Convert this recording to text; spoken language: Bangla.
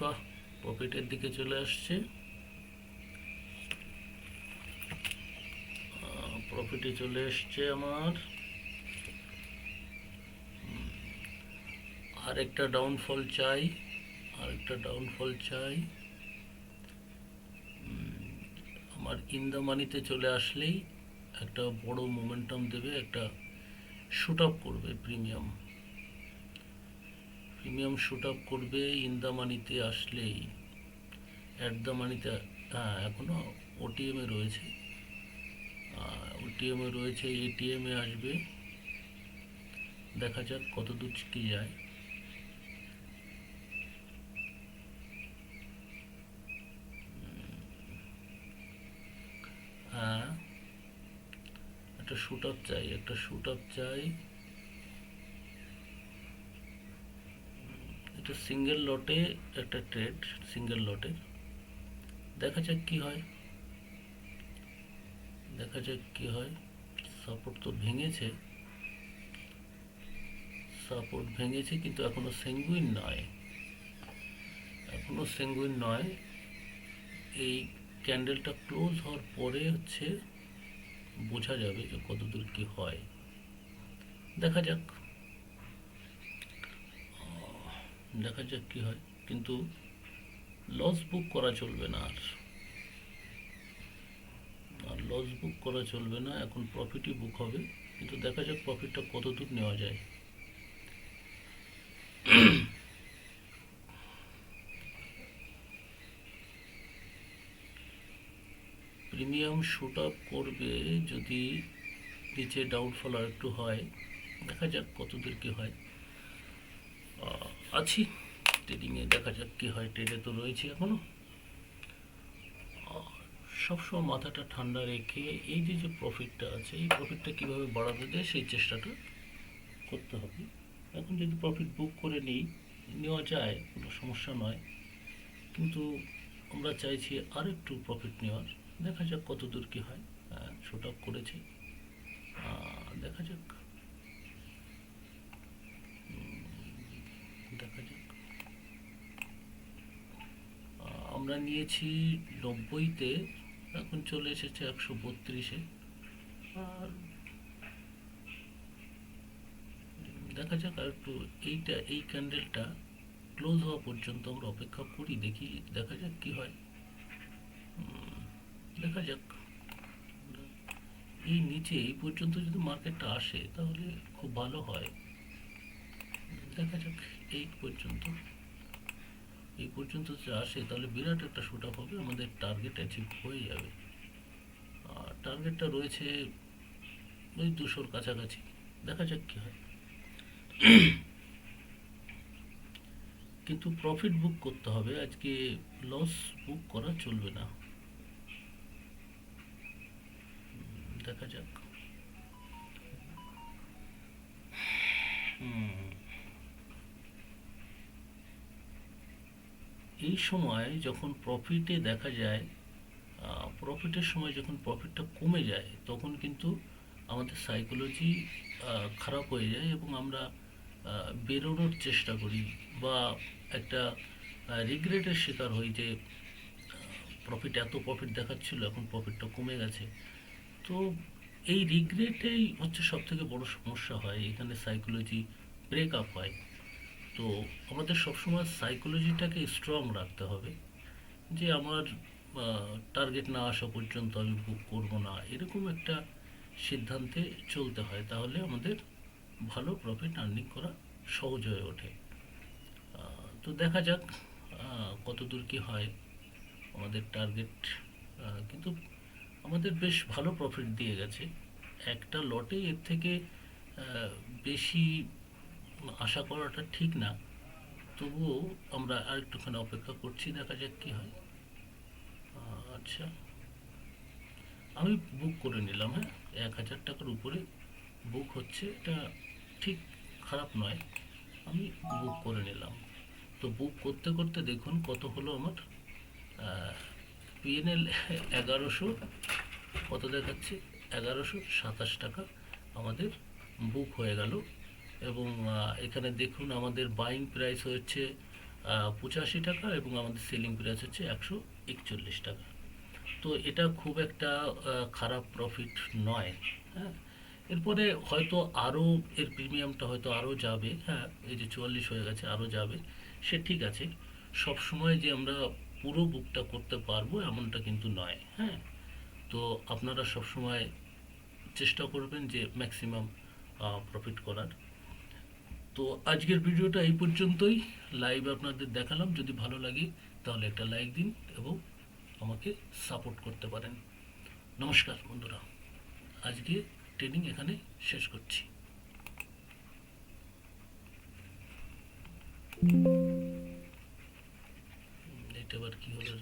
বাহ, প্রফিটের দিকে চলে আসছে। প্রফিটে চলে এসছে আমার। আরেকটা ডাউনফল চাই, আরেকটা ডাউনফল চাই। আমার ইন দ্য মানিতে চলে আসলেই একটা বড় মোমেন্টাম দেবে, একটা শুট আপ করবে প্রিমিয়াম। প্রিমিয়াম শুট আপ করবে ইন দ্য মানিতে আসলেই। অ্যাট দ্য মানিতে এখনও ওটিএমে রয়েছে, ওটিএমে রয়েছে, এটিএমে আসবে। দেখা যাক কত দূর কি যায়। হ্যাঁ, একটা শুট আপ চাই, একটা শুট আপ চাই। এটা সিঙ্গেল লটে একটা ট্রেড, সিঙ্গেল লটে। দেখা যাক কি হয়, দেখা যাক কি হয়। সাপোর্ট তো ভেঙেছে, সাপোর্ট ভেঙেছে, কিন্তু এখনো সেঙ্গুইন নয়, এখনো সেঙ্গুইন নয়। এই ক্যান্ডেলটা ক্লোজ হওয়ার পরে হচ্ছে বোঝা যাবে যে কতদূর কি হয়। দেখা যাক, দেখা যাক কি হয়। কিন্তু লস বুক করা চলবে না, আর লস বুক করা চলবে না। এখন প্রফিটই বুক হবে, কিন্তু দেখা যাক প্রফিটটা কত দূর নেওয়া যায়। প্রিমিয়াম শুট আপ করবে যদি নিচে ডাউনফল আর একটু হয়। দেখা যাক কত দূর কি হয়। আছি ট্রেডিংয়ে, দেখা যাক কি হয়। ট্রেডে তো রয়েছে এখনো। সবসময় মাথাটা ঠান্ডা রেখে এই যে যে প্রফিটটা আছে, এই প্রফিটটা কীভাবে বাড়ানো যায় সেই চেষ্টাটা করতে হবে। এখন যদি প্রফিট বুক করে নেওয়া যায়, কোনো সমস্যা নয়, কিন্তু আমরা চাইছি আর একটু প্রফিট নেওয়ার। দেখা যাক কত দূর কী হয়। শুট আপ করেছে, দেখা যাক, দেখা যাক। আমরা নিয়েছি 90-তে, এখন চলে এসেছে 132-এ। আর দেখা যাক আর একটু, এই ক্যান্ডেলটা ক্লোজ হওয়া পর্যন্ত আমরা অপেক্ষা করি, দেখি, দেখা যাক কি হয়। দেখা যাক। এই নিচে এই পর্যন্ত যদি মার্কেটটা আসে তাহলে খুব ভালো হয়। দেখা যাক, এই পর্যন্ত, এই পর্যন্ত যদি আসে তাহলে বিরাট একটা শুট আপ হবে, আমাদের টার্গেট অ্যাচিভ হয়ে যাবে। আর টার্গেটটা রয়েছে ওই 200-র কাছাকাছি। দেখা যাক কি হয়। কিন্তু প্রফিট বুক করতে হবে আজকে, লস বুক করা চলবে না। দেখা যাক। এই সময় যখন প্রফিটে দেখা যায়, প্রফিটের সময় যখন প্রফিটটা কমে যায়, তখন কিন্তু আমাদের সাইকোলজি খারাপ হয়ে যায় এবং আমরা বেরোনোর চেষ্টা করি, বা একটা রিগ্রেটের শিকার হই যে এত প্রফিট দেখাচ্ছিল, এখন প্রফিটটা কমে গেছে। তো এই রিগ্রেটেই হচ্ছে সবথেকে বড় সমস্যা হয়, এখানে সাইকোলজি ব্রেক আপ হয়। তো আমাদের সবসময় সাইকোলজিটাকে স্ট্রং রাখতে হবে, যে আমার টার্গেট না আসা পর্যন্ত আমি বুক করব না, এরকম একটা সিদ্ধান্তে চলতে হয়। তাহলে আমাদের ভালো প্রফিট আর্নিং করা সহজ হয়ে ওঠে। তো দেখা যাক কত দূর কী হয়। আমাদের টার্গেট কিন্তু আমাদের বেশ ভালো প্রফিট দিয়ে গেছে। একটা লটে এর থেকে বেশি আশা করাটা ঠিক না, তবুও আমরা আরেকটুখানি অপেক্ষা করছি, দেখা যাক কী হয়। আচ্ছা, আমি বুক করে নিলাম। হ্যাঁ, 1000 টাকার উপরে বুক হচ্ছে, এটা ঠিক খারাপ নয়। আমি বুক করে নিলাম। তো বুক করতে করতে দেখুন কত হলো আমার পিএনএল। 1100, কত দেখাচ্ছে, 1127 টাকা আমাদের বুক হয়ে গেল। এবং এখানে দেখুন আমাদের বাইং প্রাইস হচ্ছে 85 টাকা এবং আমাদের সেলিং প্রাইস হচ্ছে 141 টাকা। তো এটা খুব একটা খারাপ প্রফিট নয়। হ্যাঁ, এরপরে হয়তো আরও এর প্রিমিয়ামটা হয়তো আরও যাবে। হ্যাঁ, এই যে 44 হয়ে গেছে, আরও যাবে, সে ঠিক আছে। সব সময় যে আমরা পুরো বুকটা করতে পারবো এমনটা কিন্তু নয়। হ্যাঁ, তো আপনারা সব সময় চেষ্টা করবেন যে ম্যাক্সিমাম প্রফিট করার। তো আজকের ভিডিওটা এই পর্যন্তই। লাইভ আপনাদের দেখালাম, যদি ভালো লাগে তাহলে একটা লাইক দিন এবং আমাকে সাপোর্ট করতে পারেন। নমস্কার বন্ধুরা, আজকে ট্রেনিং এখানে শেষ করছি। এটা আবার কি হলো?